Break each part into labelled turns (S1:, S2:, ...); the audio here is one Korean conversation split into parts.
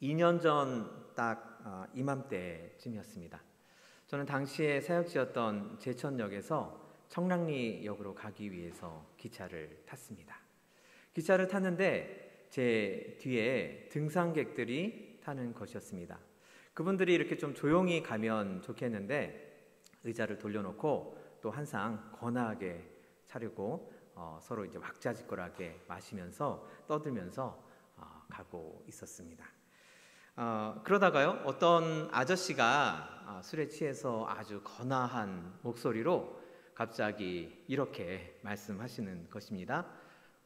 S1: 2년 전 딱 이맘때쯤이었습니다. 저는 당시에 사역지였던 제천역에서 청량리역으로 가기 위해서 기차를 탔습니다. 기차를 탔는데 제 뒤에 등산객들이 타는 것이었습니다. 그분들이 이렇게 좀 조용히 가면 좋겠는데 의자를 돌려놓고 또 항상 거나하게 차리고 서로 이제 왁자지껄하게 마시면서 떠들면서 가고 있었습니다. 그러다가요, 어떤 아저씨가 술에 취해서 아주 거나한 목소리로 갑자기 이렇게 말씀하시는 것입니다.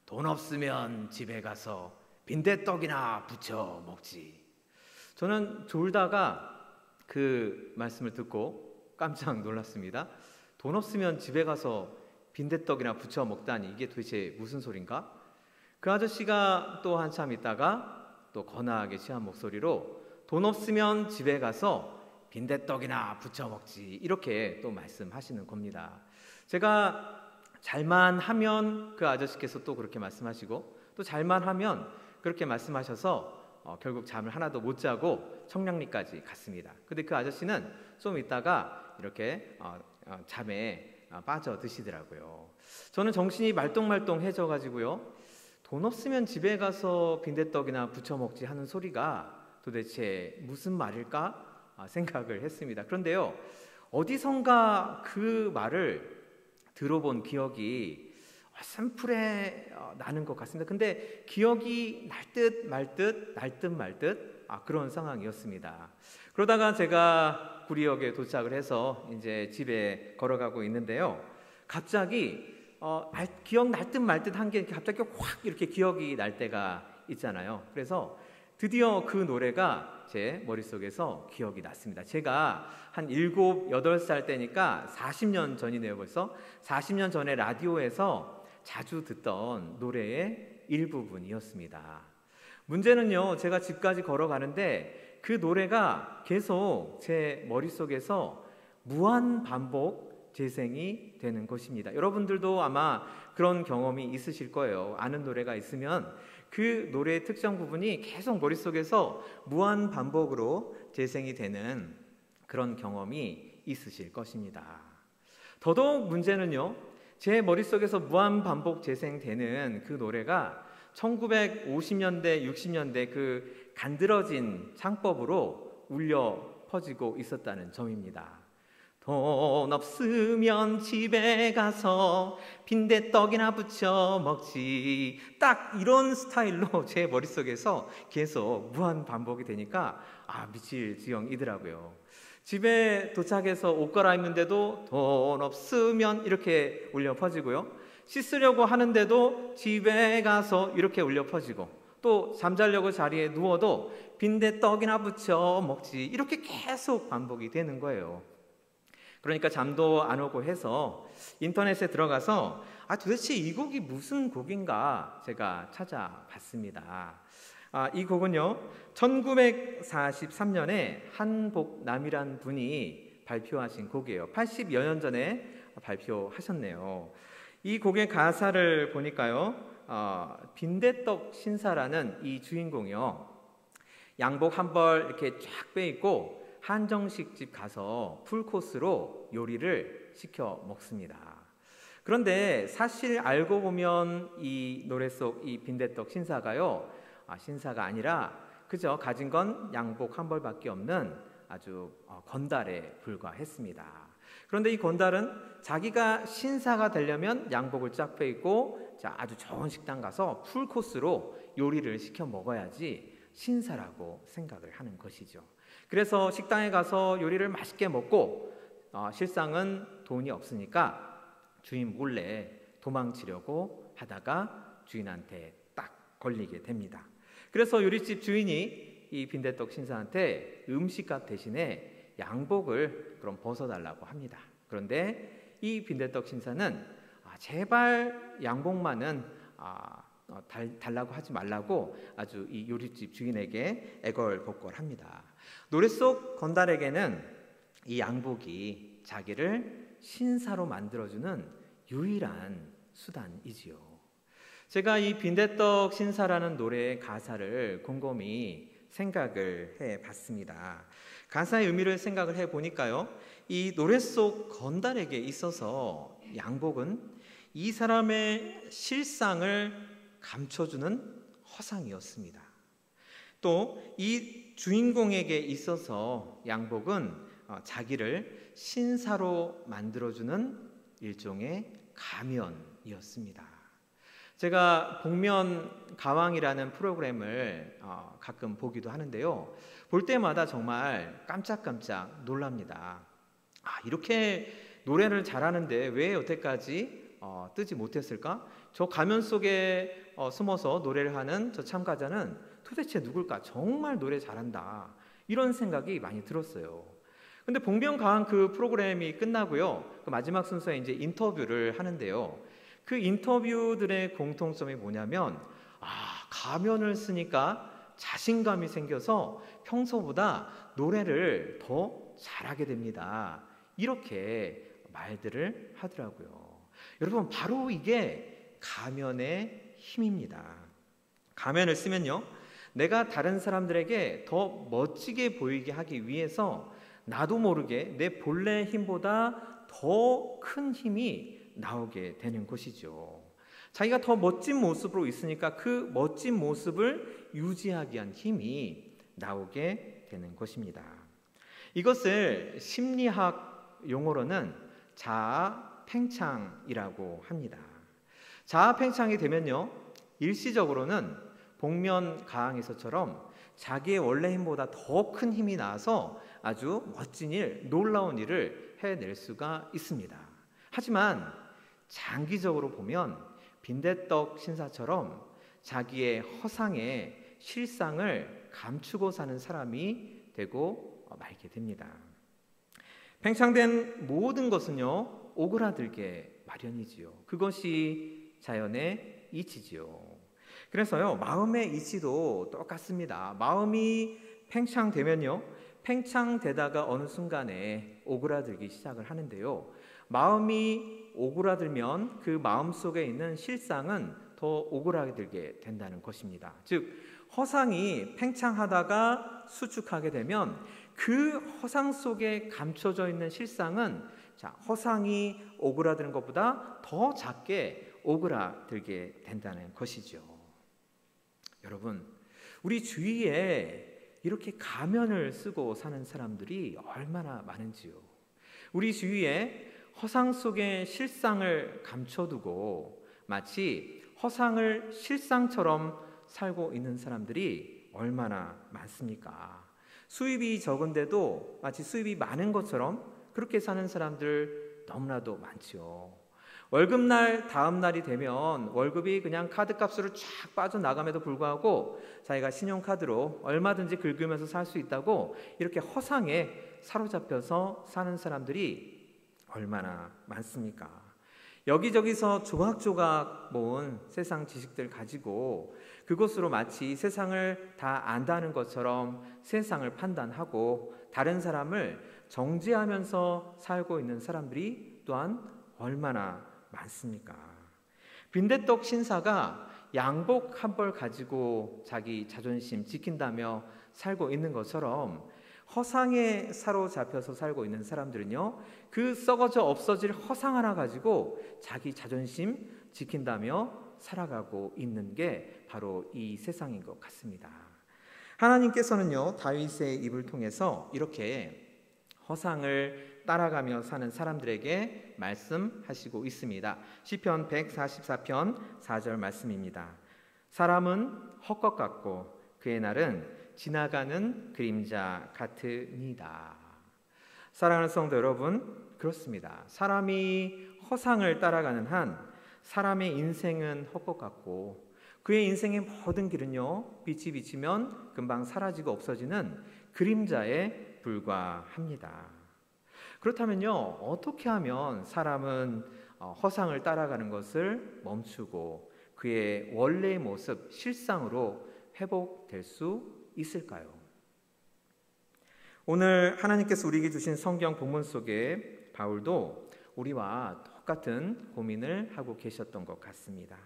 S1: 돈 없으면 집에 가서 빈대떡이나 부쳐 먹지. 저는 졸다가 그 말씀을 듣고 깜짝 놀랐습니다. 돈 없으면 집에 가서 빈대떡이나 부쳐 먹다니, 이게 도대체 무슨 소린가? 그 아저씨가 또 한참 있다가 또 거나하게 취한 목소리로 돈 없으면 집에 가서 빈대떡이나 부쳐 먹지, 이렇게 또 말씀하시는 겁니다. 제가 잘만 하면 그 아저씨께서 또 그렇게 말씀하시고, 또 잘만 하면 그렇게 말씀하셔서 결국 잠을 하나도 못 자고 청량리까지 갔습니다. 근데 그 아저씨는 좀 있다가 이렇게 잠에 빠져드시더라고요. 저는 정신이 말똥말똥해져 가지고요, 돈 없으면 집에 가서 빈대떡이나 부쳐 먹지 하는 소리가 도대체 무슨 말일까 생각을 했습니다. 그런데요, 어디선가 그 말을 들어본 기억이 산풀에 나는 것 같습니다. 근데 기억이 날 듯 말 듯 그런 상황이었습니다. 그러다가 제가 구리역에 도착을 해서 이제 집에 걸어가고 있는데요, 갑자기 기억 날 듯 말 듯 한 게 갑자기 확 이렇게 기억이 날 때가 있잖아요. 그래서 드디어 그 노래가 제 머릿속에서 기억이 났습니다. 제가 한 7, 8살 때니까 40년 전이네요. 벌써 40년 전에 라디오에서 자주 듣던 노래의 일부분이었습니다. 문제는요, 제가 집까지 걸어가는데 그 노래가 계속 제 머릿속에서 무한 반복 재생이 되는 것입니다. 여러분들도 아마 그런 경험이 있으실 거예요. 아는 노래가 있으면 그 노래의 특정 부분이 계속 머릿속에서 무한 반복으로 재생이 되는 그런 경험이 있으실 것입니다. 더더욱 문제는요, 제 머릿속에서 무한 반복 재생되는 그 노래가 1950년대, 60년대 그 간드러진 창법으로 울려 퍼지고 있었다는 점입니다. 돈 없으면 집에 가서 빈대떡이나 부쳐 먹지. 딱 이런 스타일로 제 머릿속에서 계속 무한 반복이 되니까 미칠 지경이더라고요. 집에 도착해서 옷 갈아입는데도 돈 없으면 이렇게 울려 퍼지고요, 씻으려고 하는데도 집에 가서 이렇게 울려 퍼지고, 또 잠자려고 자리에 누워도 빈대떡이나 부쳐 먹지, 이렇게 계속 반복이 되는 거예요. 그러니까 잠도 안 오고 해서 인터넷에 들어가서 도대체 이 곡이 무슨 곡인가 제가 찾아봤습니다. 이 곡은요, 1943년에 한복남이란 분이 발표하신 곡이에요. 80여 년 전에 발표하셨네요. 이 곡의 가사를 보니까요, 빈대떡 신사라는 이 주인공이요, 양복 한 벌 이렇게 쫙 빼입고 한정식집 가서 풀코스로 요리를 시켜 먹습니다. 그런데 사실 알고 보면 이 노래 속 이 빈대떡 신사가요, 신사가 아니라 그저 가진 건 양복 한 벌밖에 없는 아주 건달에 불과했습니다. 그런데 이 건달은 자기가 신사가 되려면 양복을 쫙 빼입고 아주 좋은 식당 가서 풀코스로 요리를 시켜 먹어야지 신사라고 생각을 하는 것이죠. 그래서 식당에 가서 요리를 맛있게 먹고 실상은 돈이 없으니까 주인 몰래 도망치려고 하다가 주인한테 딱 걸리게 됩니다. 그래서 요리집 주인이 이 빈대떡 신사한테 음식값 대신에 양복을 그럼 벗어달라고 합니다. 그런데 이 빈대떡 신사는 제발 양복만은 달라고 하지 말라고 아주 이 요리집 주인에게 애걸복걸합니다. 노래 속 건달에게는 이 양복이 자기를 신사로 만들어주는 유일한 수단이지요. 제가 이 빈대떡 신사라는 노래의 가사를 곰곰이 생각을 해봤습니다. 가사의 의미를 생각을 해보니까요, 이 노래 속 건달에게 있어서 양복은 이 사람의 실상을 감춰주는 허상이었습니다. 또 이 주인공에게 있어서 양복은 자기를 신사로 만들어주는 일종의 가면이었습니다. 제가 복면 가왕이라는 프로그램을 가끔 보기도 하는데요, 볼 때마다 정말 깜짝깜짝 놀랍니다. 이렇게 노래를 잘하는데 왜 여태까지 뜨지 못했을까? 저 가면 속에 숨어서 노래를 하는 저 참가자는 도대체 누굴까? 정말 노래 잘한다, 이런 생각이 많이 들었어요. 근데 복면 가왕 그 프로그램이 끝나고요, 그 마지막 순서에 이제 인터뷰를 하는데요, 그 인터뷰들의 공통점이 뭐냐면 가면을 쓰니까 자신감이 생겨서 평소보다 노래를 더 잘하게 됩니다, 이렇게 말들을 하더라고요. 여러분, 바로 이게 가면의 힘입니다. 가면을 쓰면요, 내가 다른 사람들에게 더 멋지게 보이게 하기 위해서 나도 모르게 내 본래 힘보다 더 큰 힘이 나오게 되는 것이죠. 자기가 더 멋진 모습으로 있으니까 그 멋진 모습을 유지하기 위한 힘이 나오게 되는 것입니다. 이것을 심리학 용어로는 자아 팽창이라고 합니다. 자아 팽창이 되면요, 일시적으로는 복면 가왕에서처럼 자기의 원래 힘보다 더 큰 힘이 나서 아주 멋진 일, 놀라운 일을 해낼 수가 있습니다. 하지만 장기적으로 보면 빈대떡 신사처럼 자기의 허상의 실상을 감추고 사는 사람이 되고 말게 됩니다. 팽창된 모든 것은요, 오그라들게 마련이지요. 그것이 자연의 이치지요. 그래서요, 마음의 이치도 똑같습니다. 마음이 팽창되면요, 팽창되다가 어느 순간에 오그라들기 시작을 하는데요, 마음이 오그라들면 그 마음 속에 있는 실상은 더 오그라들게 된다는 것입니다. 즉, 허상이 팽창하다가 수축하게 되면 그 허상 속에 감춰져 있는 실상은 허상이 오그라드는 것보다 더 작게 오그라들게 된다는 것이죠. 여러분, 우리 주위에 이렇게 가면을 쓰고 사는 사람들이 얼마나 많은지요. 우리 주위에 허상 속의 실상을 감춰두고 마치 허상을 실상처럼 살고 있는 사람들이 얼마나 많습니까? 수입이 적은데도 마치 수입이 많은 것처럼 그렇게 사는 사람들 너무나도 많지요. 월급날 다음 날이 되면 월급이 그냥 카드값으로 쫙 빠져나감에도 불구하고 자기가 신용카드로 얼마든지 긁으면서 살 수 있다고 이렇게 허상에 사로잡혀서 사는 사람들이 얼마나 많습니까? 여기저기서 조각조각 모은 세상 지식들 가지고 그것으로 마치 세상을 다 안다는 것처럼 세상을 판단하고 다른 사람을 정죄하면서 살고 있는 사람들이 또한 얼마나 많습니까? 빈대떡 신사가 양복 한 벌 가지고 자기 자존심 지킨다며 살고 있는 것처럼 허상에 사로잡혀서 살고 있는 사람들은요, 그 썩어져 없어질 허상 하나 가지고 자기 자존심 지킨다며 살아가고 있는 게 바로 이 세상인 것 같습니다. 하나님께서는요, 다윗의 입을 통해서 이렇게 허상을 따라가며 사는 사람들에게 말씀하시고 있습니다. 시편 144편 4절 말씀입니다. 사람은 헛것 같고 그의 날은 지나가는 그림자 같으니다. 사랑하는 성도 여러분, 그렇습니다. 사람이 허상을 따라가는 한 사람의 인생은 헛것 같고 그의 인생의 모든 길은요, 빛이 비치면 금방 사라지고 없어지는 그림자에 불과합니다. 그렇다면요, 어떻게 하면 사람은 허상을 따라가는 것을 멈추고 그의 원래의 모습, 실상으로 회복될 수 있을까요? 오늘 하나님께서 우리에게 주신 성경 본문 속에 바울도 우리와 똑같은 고민을 하고 계셨던 것 같습니다.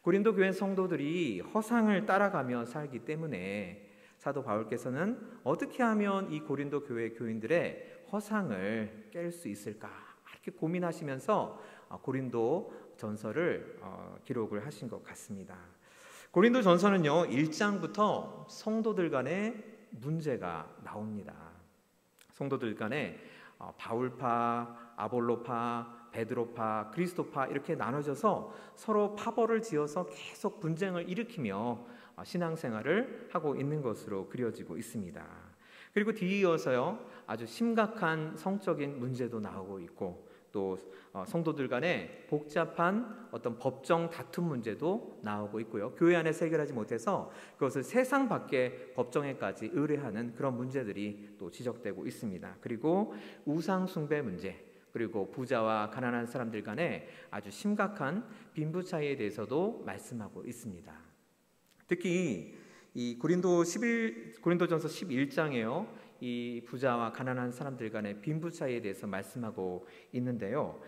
S1: 고린도 교회 성도들이 허상을 따라가며 살기 때문에 사도 바울께서는 어떻게 하면 이 고린도 교회 교인들의 허상을 깰 수 있을까 이렇게 고민하시면서 고린도 전서를 기록을 하신 것 같습니다. 고린도 전서는요 1장부터 성도들 간의 문제가 나옵니다. 성도들 간에 바울파, 아볼로파, 베드로파, 그리스도파 이렇게 나눠져서 서로 파벌을 지어서 계속 분쟁을 일으키며 신앙생활을 하고 있는 것으로 그려지고 있습니다. 그리고 뒤이어서요 아주 심각한 성적인 문제도 나오고 있고 또 성도들 간에 복잡한 어떤 법정 다툼 문제도 나오고 있고요. 교회 안에서 해결하지 못해서 그것을 세상 밖의 법정에까지 의뢰하는 그런 문제들이 또 지적되고 있습니다. 그리고 우상 숭배 문제, 그리고 부자와 가난한 사람들 간에 아주 심각한 빈부 차이에 대해서도 말씀하고 있습니다. 특히 이 고린도전서 11장에요. 이 부자와 가난한 사람들 간의 빈부 차이에 대해서 말씀하고 있는데요.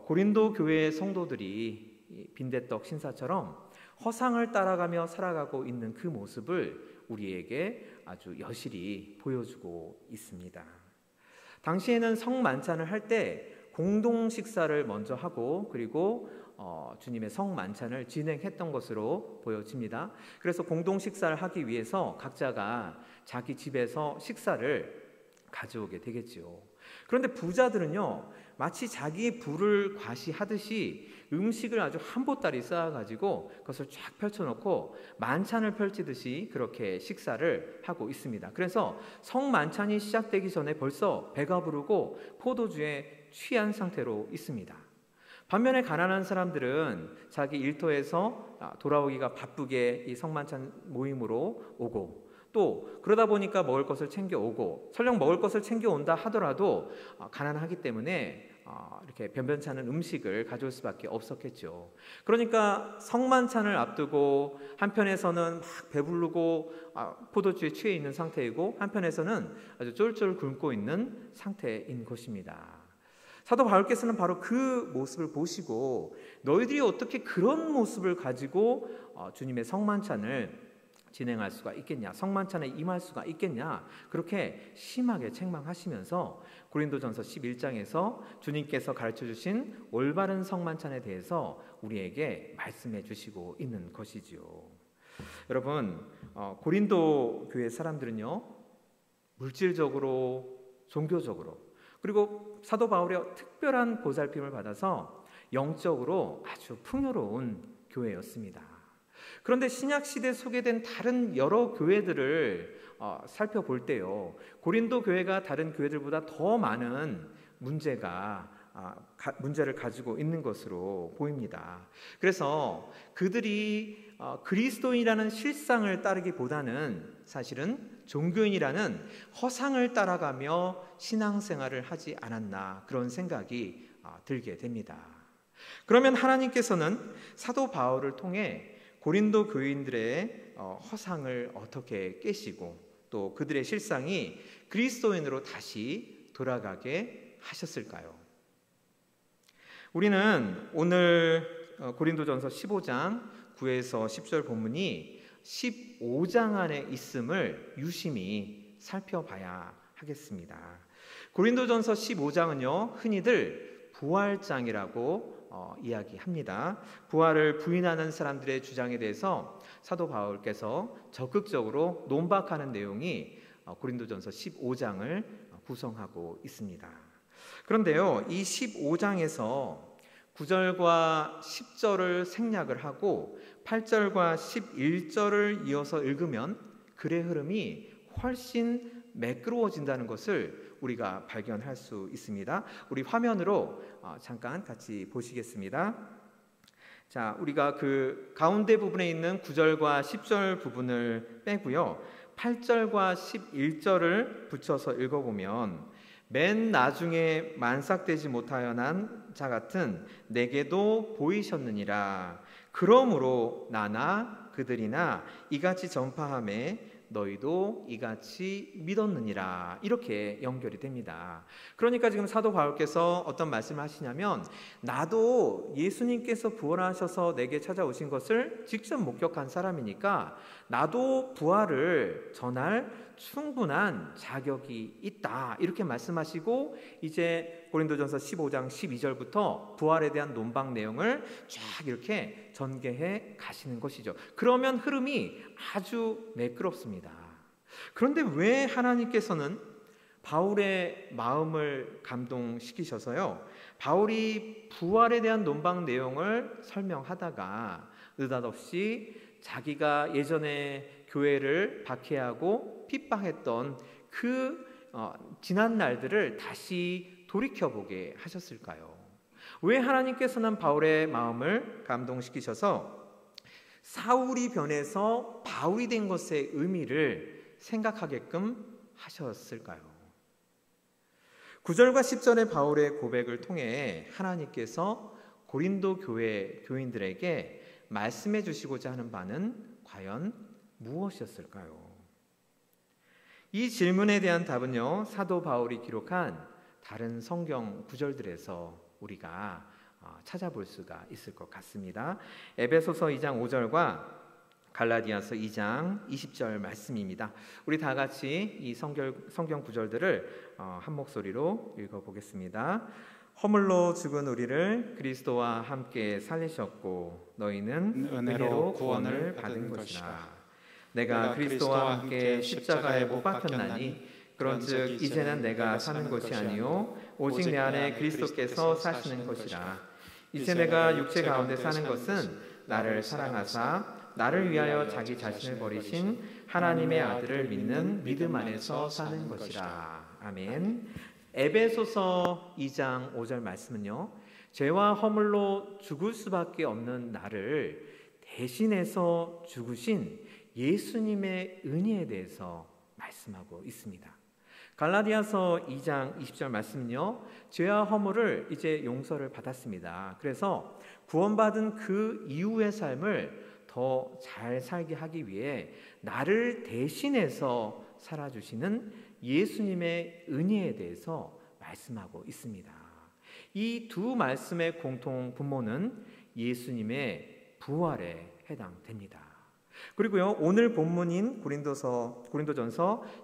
S1: 고린도 교회의 성도들이 빈대떡 신사처럼 허상을 따라가며 살아가고 있는 그 모습을 우리에게 아주 여실히 보여주고 있습니다. 당시에는 성만찬을 할 때 공동 식사를 먼저 하고 그리고 주님의 성만찬을 진행했던 것으로 보여집니다. 그래서 공동 식사를 하기 위해서 각자가 자기 집에서 식사를 가져오게 되겠지요. 그런데 부자들은요 마치 자기의 부를 과시하듯이 음식을 아주 한 보따리 쌓아가지고 그것을 쫙 펼쳐놓고 만찬을 펼치듯이 그렇게 식사를 하고 있습니다. 그래서 성만찬이 시작되기 전에 벌써 배가 부르고 포도주에 취한 상태로 있습니다. 반면에 가난한 사람들은 자기 일터에서 돌아오기가 바쁘게 이 성만찬 모임으로 오고 또 그러다 보니까 먹을 것을 챙겨오고 설령 먹을 것을 챙겨온다 하더라도 가난하기 때문에 이렇게 변변찮은 음식을 가져올 수밖에 없었겠죠. 그러니까 성만찬을 앞두고 한편에서는 막 배부르고 포도주에 취해 있는 상태이고 한편에서는 아주 쫄쫄 굶고 있는 상태인 것입니다. 사도 바울께서는 바로 그 모습을 보시고 너희들이 어떻게 그런 모습을 가지고 주님의 성만찬을 진행할 수가 있겠냐, 성만찬에 임할 수가 있겠냐, 그렇게 심하게 책망하시면서 고린도전서 11장에서 주님께서 가르쳐 주신 올바른 성만찬에 대해서 우리에게 말씀해 주시고 있는 것이지요. 여러분, 고린도 교회 사람들은요 물질적으로, 종교적으로, 그리고 사도 바울의 특별한 보살핌을 받아서 영적으로 아주 풍요로운 교회였습니다. 그런데 신약시대에 소개된 다른 여러 교회들을 살펴볼 때요 고린도 교회가 다른 교회들보다 더 많은 문제를 가지고 있는 것으로 보입니다. 그래서 그들이 그리스도인이라는 실상을 따르기보다는 사실은 종교인이라는 허상을 따라가며 신앙생활을 하지 않았나 그런 생각이 들게 됩니다. 그러면 하나님께서는 사도 바울을 통해 고린도 교인들의 허상을 어떻게 깨시고 또 그들의 실상이 그리스도인으로 다시 돌아가게 하셨을까요? 우리는 오늘 고린도전서 15장 9에서 10절 본문이 15장 안에 있음을 유심히 살펴봐야 하겠습니다. 고린도전서 15장은요 흔히들 부활장이라고 이야기합니다. 부활을 부인하는 사람들의 주장에 대해서 사도 바울께서 적극적으로 논박하는 내용이 고린도전서 15장을 구성하고 있습니다. 그런데요, 이 15장에서 9절과 10절을 생략을 하고 8절과 11절을 이어서 읽으면 글의 흐름이 훨씬 매끄러워진다는 것을 우리가 발견할 수 있습니다. 우리 화면으로 잠깐 같이 보시겠습니다. 자, 우리가 그 가운데 부분에 있는 9절과 10절 부분을 빼고요 8절과 11절을 붙여서 읽어보면 맨 나중에 만삭되지 못하여 난 자 같은 내게도 보이셨느니라. 그러므로 나나 그들이나 이같이 전파하매 너희도 이같이 믿었느니라. 이렇게 연결이 됩니다. 그러니까 지금 사도 바울께서 어떤 말씀을 하시냐면, 나도 예수님께서 부활하셔서 내게 찾아오신 것을 직접 목격한 사람이니까 나도 부활을 전할 충분한 자격이 있다. 이렇게 말씀하시고 이제 고린도전서 15장 12절부터 부활에 대한 논방 내용을 쫙 이렇게 전개해 가시는 것이죠. 그러면 흐름이 아주 매끄럽습니다. 그런데 왜 하나님께서는 바울의 마음을 감동시키셔서요, 바울이 부활에 대한 논방 내용을 설명하다가 느닷없이 자기가 예전에 교회를 박해하고 핍박했던 그 지난 날들을 다시 돌이켜보게 하셨을까요? 왜 하나님께서는 바울의 마음을 감동시키셔서 사울이 변해서 바울이 된 것의 의미를 생각하게끔 하셨을까요? 9절과 10절의 바울의 고백을 통해 하나님께서 고린도 교회 교인들에게 말씀해 주시고자 하는 바는 과연 무엇이었을까요? 이 질문에 대한 답은요, 사도 바울이 기록한 다른 성경 구절들에서 우리가 찾아볼 수가 있을 것 같습니다. 에베소서 2장 5절과 갈라디아서 2장 20절 말씀입니다. 우리 다 같이 이 성경 구절들을 한 목소리로 읽어보겠습니다. 허물로 죽은 우리를 그리스도와 함께 살리셨고 너희는 은혜로 구원을 받은 것이라. 내가 그리스도와 함께 십자가에 못 박혔나니 그런즉 이제는 내가 사는 것이 아니요 오직 내 안에 그리스도께서 사시는 것이라. 이제 내가 육체 가운데 사는 것은 나를 사랑하사 나를 위하여 자기 자신을 버리신 하나님의 아들을 믿는 믿음 안에서 사는 것이라. 아멘. 에베소서 2장 5절 말씀은요, 죄와 허물로 죽을 수밖에 없는 나를 대신해서 죽으신 예수님의 은혜에 대해서 말씀하고 있습니다. 갈라디아서 2장 20절 말씀은요, 죄와 허물을 이제 용서를 받았습니다. 그래서 구원받은 그 이후의 삶을 더 잘 살게 하기 위해 나를 대신해서 살아주시는 예수님의 은혜에 대해서 말씀하고 있습니다. 이 두 말씀의 공통 분모는 예수님의 부활에 해당됩니다. 그리고요, 오늘 본문인 고린도전서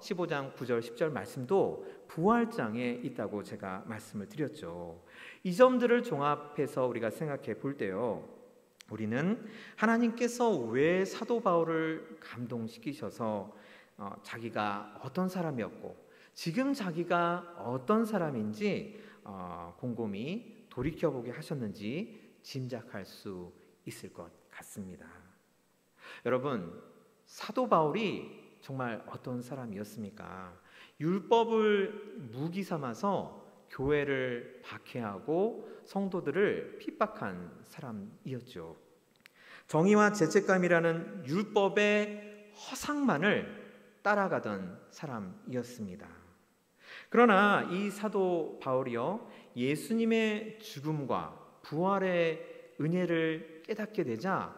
S1: 15장 9절 10절 말씀도 부활장에 있다고 제가 말씀을 드렸죠. 이 점들을 종합해서 우리가 생각해 볼 때요, 우리는 하나님께서 왜 사도 바울을 감동시키셔서 자기가 어떤 사람이었고 지금 자기가 어떤 사람인지 곰곰이 돌이켜보게 하셨는지 짐작할 수 있을 것 같습니다. 여러분, 사도 바울이 정말 어떤 사람이었습니까? 율법을 무기 삼아서 교회를 박해하고 성도들을 핍박한 사람이었죠. 정의와 죄책감이라는 율법의 허상만을 따라가던 사람이었습니다. 그러나 이 사도 바울이요, 예수님의 죽음과 부활의 은혜를 깨닫게 되자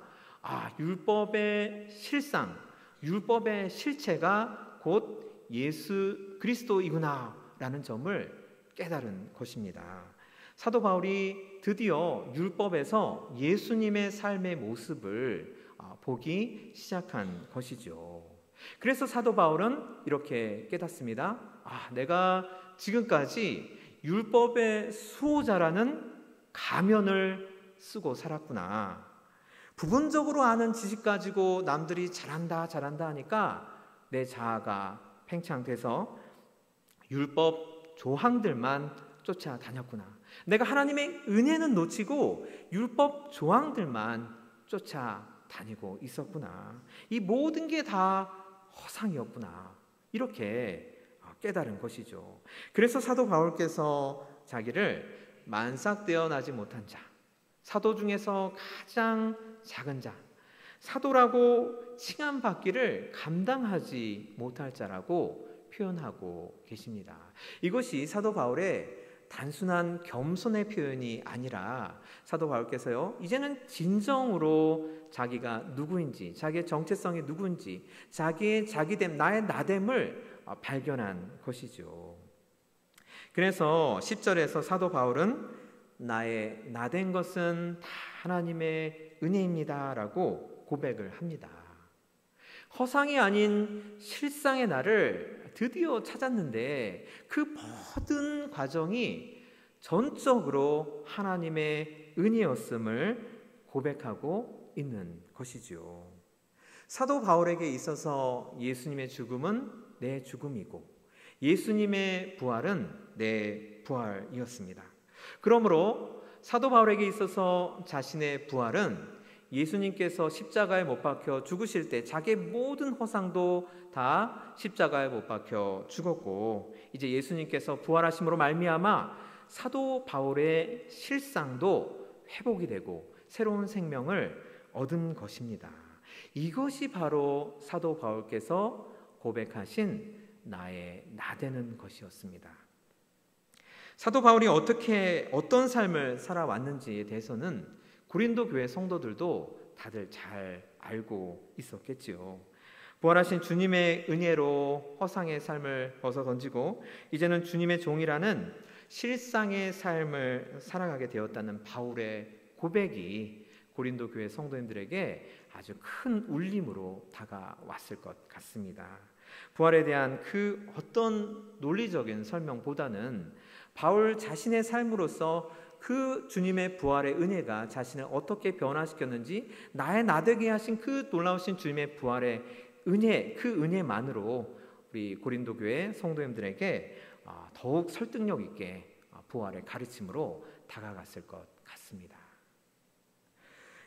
S1: 율법의 실상, 율법의 실체가 곧 예수 그리스도이구나 라는 점을 깨달은 것입니다. 사도 바울이 드디어 율법에서 예수님의 삶의 모습을 보기 시작한 것이죠. 그래서 사도 바울은 이렇게 깨닫습니다. 내가 지금까지 율법의 수호자라는 가면을 쓰고 살았구나. 부분적으로 아는 지식 가지고 남들이 잘한다 하니까 내 자아가 팽창돼서 율법 조항들만 쫓아다녔구나. 내가 하나님의 은혜는 놓치고 율법 조항들만 쫓아다니고 있었구나. 이 모든 게 다 허상이었구나. 이렇게 깨달은 것이죠. 그래서 사도 바울께서 자기를 만삭되어 나지 못한 자, 사도 중에서 가장 작은 자, 사도라고 칭함받기를 감당하지 못할 자라고 표현하고 계십니다. 이것이 사도 바울의 단순한 겸손의 표현이 아니라 사도 바울께서요, 이제는 진정으로 자기가 누구인지, 자기의 정체성이 누구인지, 자기의 자기됨, 나의 나됨을 발견한 것이죠. 그래서 10절에서 사도 바울은 나의 나된 것은 다 하나님의 은혜입니다 라고 고백을 합니다. 허상이 아닌 실상의 나를 드디어 찾았는데 그 모든 과정이 전적으로 하나님의 은혜였음을 고백하고 있는 것이죠. 사도 바울에게 있어서 예수님의 죽음은 내 죽음이고 예수님의 부활은 내 부활이었습니다. 그러므로 사도 바울에게 있어서 자신의 부활은 예수님께서 십자가에 못 박혀 죽으실 때 자기의 모든 허상도 다 십자가에 못 박혀 죽었고, 이제 예수님께서 부활하심으로 말미암아 사도 바울의 실상도 회복이 되고 새로운 생명을 얻은 것입니다. 이것이 바로 사도 바울께서 고백하신 나의 나되는 것이었습니다. 사도 바울이 어떤 삶을 살아왔는지에 대해서는 고린도 교회 성도들도 다들 잘 알고 있었겠지요. 부활하신 주님의 은혜로 허상의 삶을 벗어던지고 이제는 주님의 종이라는 실상의 삶을 살아가게 되었다는 바울의 고백이 고린도 교회 성도님들에게 아주 큰 울림으로 다가왔을 것 같습니다. 부활에 대한 그 어떤 논리적인 설명보다는 바울 자신의 삶으로서 그 주님의 부활의 은혜가 자신을 어떻게 변화시켰는지, 나의 나되게 하신 그 놀라우신 주님의 부활의 은혜, 그 은혜만으로 우리 고린도 교회 성도님들에게 더욱 설득력 있게 부활의 가르침으로 다가갔을 것 같습니다.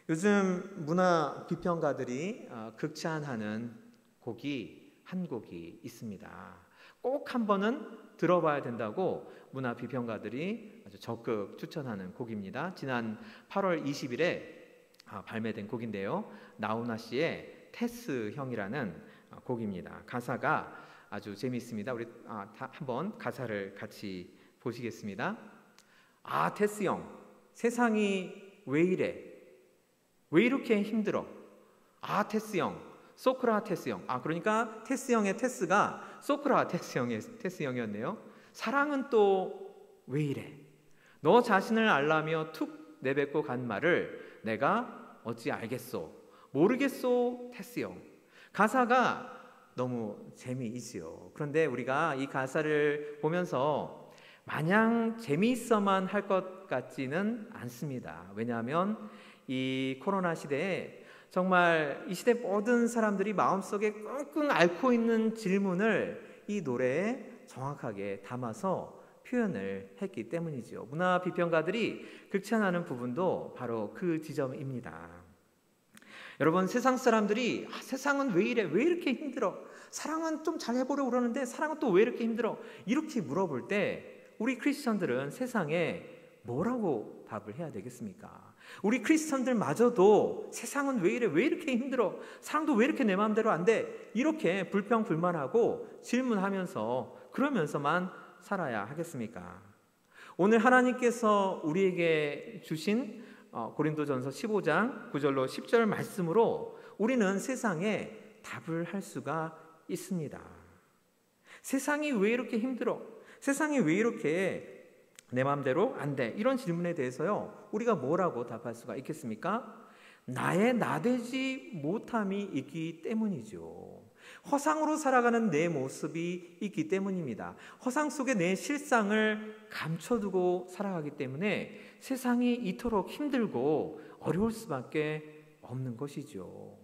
S1: 요즘 문화 비평가들이 극찬하는 곡이 한 곡이 있습니다. 꼭 한 번은 들어봐야 된다고 문화 비평가들이 아주 적극 추천하는 곡입니다. 지난 8월 20일에 발매된 곡인데요. 나훈아 씨의 테스 형이라는 곡입니다. 가사가 아주 재미있습니다. 우리 한번 가사를 같이 보시겠습니다. 테스 형, 세상이 왜 이래? 왜 이렇게 힘들어? 테스 형, 소크라테스 형. 그러니까 테스 형의 테스가 소크라테스 형의 테스 형이었네요. 사랑은 또 왜 이래? 너 자신을 알라며 툭 내뱉고 간 말을 내가 어찌 알겠소? 모르겠소, 테스 형. 가사가 너무 재미있지요. 그런데 우리가 이 가사를 보면서 마냥 재미있어만 할 것 같지는 않습니다. 왜냐하면 이 코로나 시대에 정말 이 시대 모든 사람들이 마음속에 끙끙 앓고 있는 질문을 이 노래에 정확하게 담아서 표현을 했기 때문이죠. 문화 비평가들이 극찬하는 부분도 바로 그 지점입니다. 여러분, 세상 사람들이 세상은 왜 이래? 왜 이렇게 힘들어? 사랑은 좀 잘해보려고 그러는데 사랑은 또 왜 이렇게 힘들어? 이렇게 물어볼 때 우리 크리스천들은 세상에 뭐라고 답을 해야 되겠습니까? 우리 크리스천들마저도 세상은 왜 이래? 왜 이렇게 힘들어? 사랑도 왜 이렇게 내 마음대로 안 돼? 이렇게 불평불만하고 질문하면서 그러면서만 살아야 하겠습니까? 오늘 하나님께서 우리에게 주신 고린도전서 15장 9절로 10절 말씀으로 우리는 세상에 답을 할 수가 있습니다. 세상이 왜 이렇게 힘들어? 세상이 왜 이렇게 내 마음대로 안 돼? 이런 질문에 대해서요, 우리가 뭐라고 답할 수가 있겠습니까? 나의 나되지 못함이 있기 때문이죠. 허상으로 살아가는 내 모습이 있기 때문입니다. 허상 속에 내 실상을 감춰두고 살아가기 때문에 세상이 이토록 힘들고 어려울 수밖에 없는 것이죠.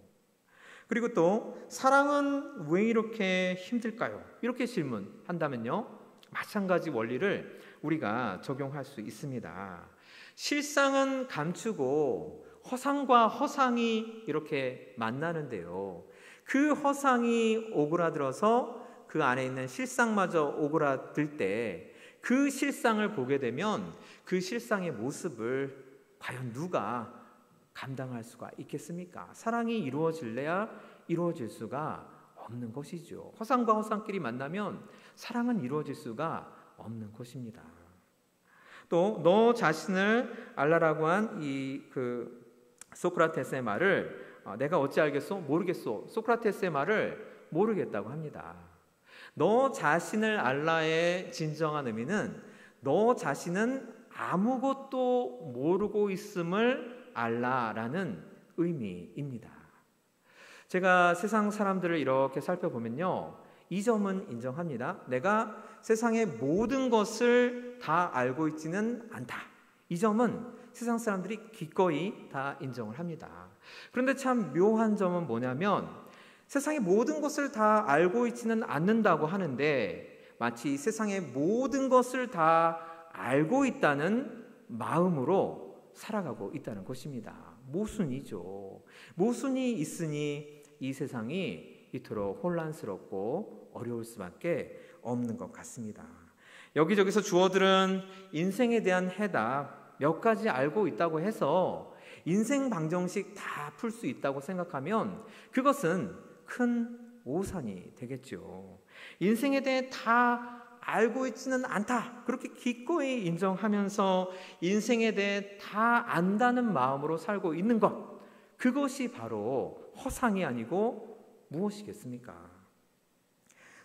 S1: 그리고 또 사랑은 왜 이렇게 힘들까요? 이렇게 질문한다면요, 마찬가지 원리를 우리가 적용할 수 있습니다. 실상은 감추고 허상과 허상이 이렇게 만나는데요, 그 허상이 오그라들어서 그 안에 있는 실상마저 오그라들 때 그 실상을 보게 되면 그 실상의 모습을 과연 누가 감당할 수가 있겠습니까? 사랑이 이루어질래야 이루어질 수가 없는 것이죠. 허상과 허상끼리 만나면 사랑은 이루어질 수가 없는 것입니다. 또 너 자신을 알라라고 한 이 소크라테스의 말을 내가 어찌 알겠소? 모르겠소. 소크라테스의 말을 모르겠다고 합니다. 너 자신을 알라의 진정한 의미는 너 자신은 아무것도 모르고 있음을 알라라는 의미입니다. 제가 세상 사람들을 이렇게 살펴보면요, 이 점은 인정합니다. 내가 세상의 모든 것을 다 알고 있지는 않다. 이 점은 세상 사람들이 기꺼이 다 인정을 합니다. 그런데 참 묘한 점은 뭐냐면 세상의 모든 것을 다 알고 있지는 않는다고 하는데 마치 세상의 모든 것을 다 알고 있다는 마음으로 살아가고 있다는 것입니다. 모순이죠. 모순이 있으니 이 세상이 이토록 혼란스럽고 어려울 수밖에 없는 것 같습니다. 여기저기서 주어들은 인생에 대한 해답 몇 가지 알고 있다고 해서 인생 방정식 다 풀 수 있다고 생각하면 그것은 큰 오산이 되겠죠. 인생에 대해 다 알고 있지는 않다. 그렇게 기꺼이 인정하면서 인생에 대해 다 안다는 마음으로 살고 있는 것, 그것이 바로 허상이 아니고 무엇이겠습니까?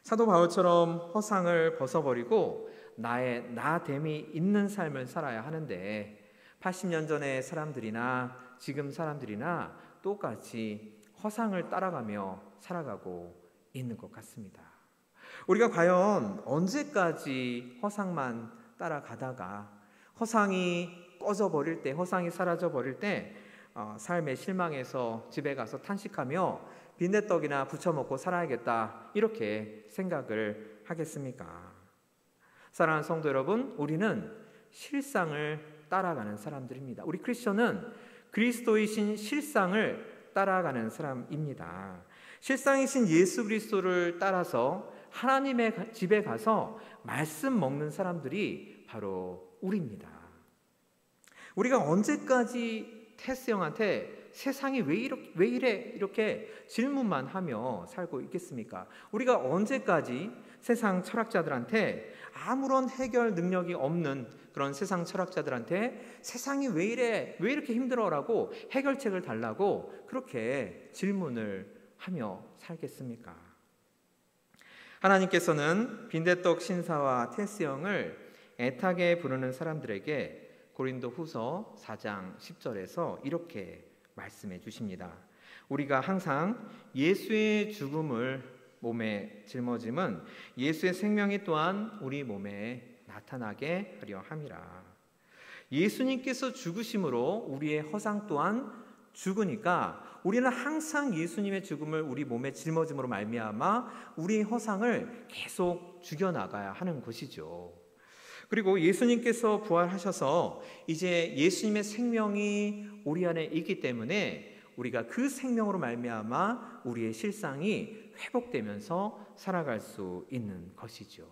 S1: 사도 바울처럼 허상을 벗어버리고 나의 나됨이 있는 삶을 살아야 하는데 80년 전의 사람들이나 지금 사람들이나 똑같이 허상을 따라가며 살아가고 있는 것 같습니다. 우리가 과연 언제까지 허상만 따라가다가 허상이 꺼져버릴 때, 허상이 사라져버릴 때 삶의 실망해서 집에 가서 탄식하며 빈대떡이나 부쳐 먹고 살아야겠다 이렇게 생각을 하겠습니까? 사랑하는 성도 여러분, 우리는 실상을 따라가는 사람들입니다. 우리 크리스천은 그리스도이신 실상을 따라가는 사람입니다. 실상이신 예수 그리스도를 따라서 하나님의 집에 가서 말씀 먹는 사람들이 바로 우리입니다. 우리가 언제까지 테스 형한테 세상이 왜 이래 이렇게 질문만 하며 살고 있겠습니까? 우리가 언제까지 세상 철학자들한테 아무런 해결 능력이 없는 그런 세상 철학자들한테 세상이 왜 이렇게 힘들어라고 해결책을 달라고 그렇게 질문을 하며 살겠습니까? 하나님께서는 빈대떡 신사와 테스 형을 애타게 부르는 사람들에게 고린도 후서 4장 10절에서 이렇게 말씀해 주십니다. 우리가 항상 예수의 죽음을 몸에 짊어짐은 예수의 생명이 또한 우리 몸에 나타나게 하려 함이라. 예수님께서 죽으심으로 우리의 허상 또한 죽으니까 우리는 항상 예수님의 죽음을 우리 몸에 짊어짐으로 말미암아 우리의 허상을 계속 죽여나가야 하는 것이죠. 그리고 예수님께서 부활하셔서 이제 예수님의 생명이 우리 안에 있기 때문에 우리가 그 생명으로 말미암아 우리의 실상이 회복되면서 살아갈 수 있는 것이죠.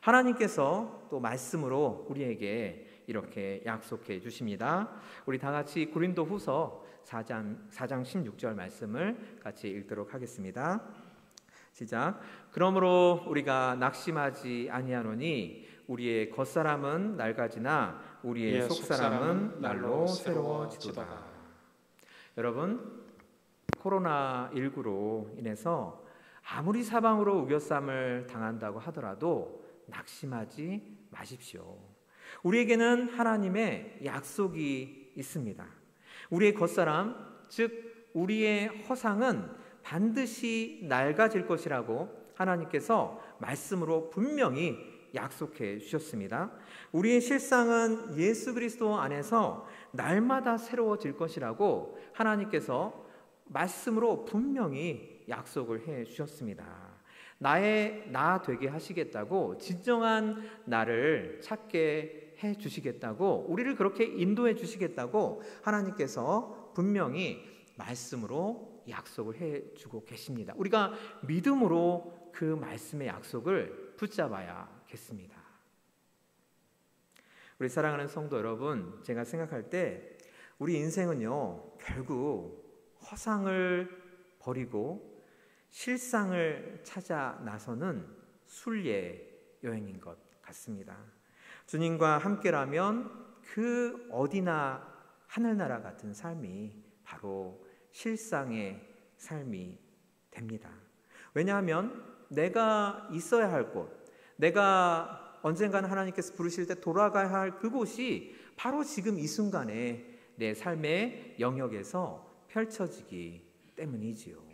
S1: 하나님께서 또 말씀으로 우리에게 이렇게 약속해 주십니다. 우리 다 같이 고린도 후서 4장 16절 말씀을 같이 읽도록 하겠습니다. 시작. 그러므로 우리가 낙심하지 아니하노니 우리의 겉사람은 낡아지나 우리의 속사람은 날로 새로워지도다. 여러분, 코로나19로 인해서 아무리 사방으로 우겨쌈을 당한다고 하더라도 낙심하지 마십시오. 우리에게는 하나님의 약속이 있습니다. 우리의 겉사람, 즉 우리의 허상은 반드시 낡아질 것이라고 하나님께서 말씀으로 분명히 약속해 주셨습니다. 우리의 실상은 예수 그리스도 안에서 날마다 새로워질 것이라고 하나님께서 말씀으로 분명히 약속을 해 주셨습니다. 나의 나 되게 하시겠다고, 진정한 나를 찾게 해 주시겠다고, 우리를 그렇게 인도해 주시겠다고 하나님께서 분명히 말씀으로 약속을 해 주고 계십니다. 우리가 믿음으로 그 말씀의 약속을 붙잡아야겠습니다. 우리 사랑하는 성도 여러분, 제가 생각할 때 우리 인생은요, 결국 허상을 버리고 실상을 찾아 나서는 순례 여행인 것 같습니다. 주님과 함께라면 그 어디나 하늘나라 같은 삶이 바로 실상의 삶이 됩니다. 왜냐하면 내가 있어야 할 곳, 내가 언젠가는 하나님께서 부르실 때 돌아가야 할 그곳이 바로 지금 이 순간에 내 삶의 영역에서 펼쳐지기 때문이지요.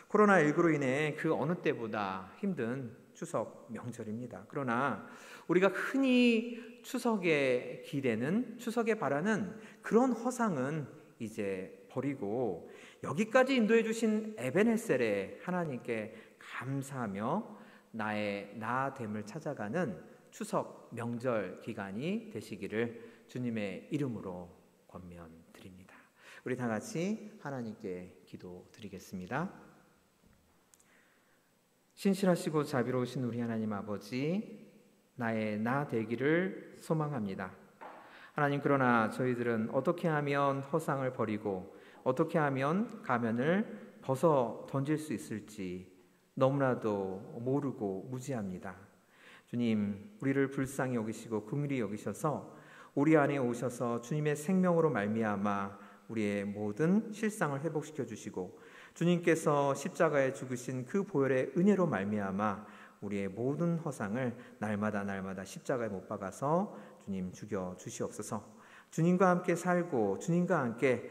S1: 코로나19로 인해 그 어느 때보다 힘든 추석 명절입니다. 그러나 우리가 흔히 추석에 기대는, 추석에 바라는 그런 허상은 이제 버리고 여기까지 인도해 주신 에베네셀의 하나님께 감사하며 나의 나됨을 찾아가는 추석 명절 기간이 되시기를 주님의 이름으로 권면드립니다. 우리 다 같이 하나님께 기도드리겠습니다. 신실하시고 자비로우신 우리 하나님 아버지, 나의 나 되기를 소망합니다. 하나님, 그러나 저희들은 어떻게 하면 허상을 버리고 어떻게 하면 가면을 벗어 던질 수 있을지 너무나도 모르고 무지합니다. 주님, 우리를 불쌍히 여기시고 긍휼히 여기셔서 우리 안에 오셔서 주님의 생명으로 말미암아 우리의 모든 실상을 회복시켜 주시고 주님께서 십자가에 죽으신 그 보혈의 은혜로 말미암아 우리의 모든 허상을 날마다 십자가에 못 박아서 주님 죽여 주시옵소서. 주님과 함께 살고 주님과 함께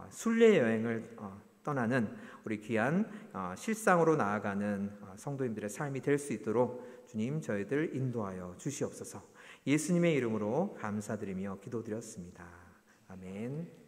S1: 순례 여행을 떠나는 우리 귀한 실상으로 나아가는 성도님들의 삶이 될 수 있도록 주님 저희들 인도하여 주시옵소서. 예수님의 이름으로 감사드리며 기도드렸습니다. 아멘.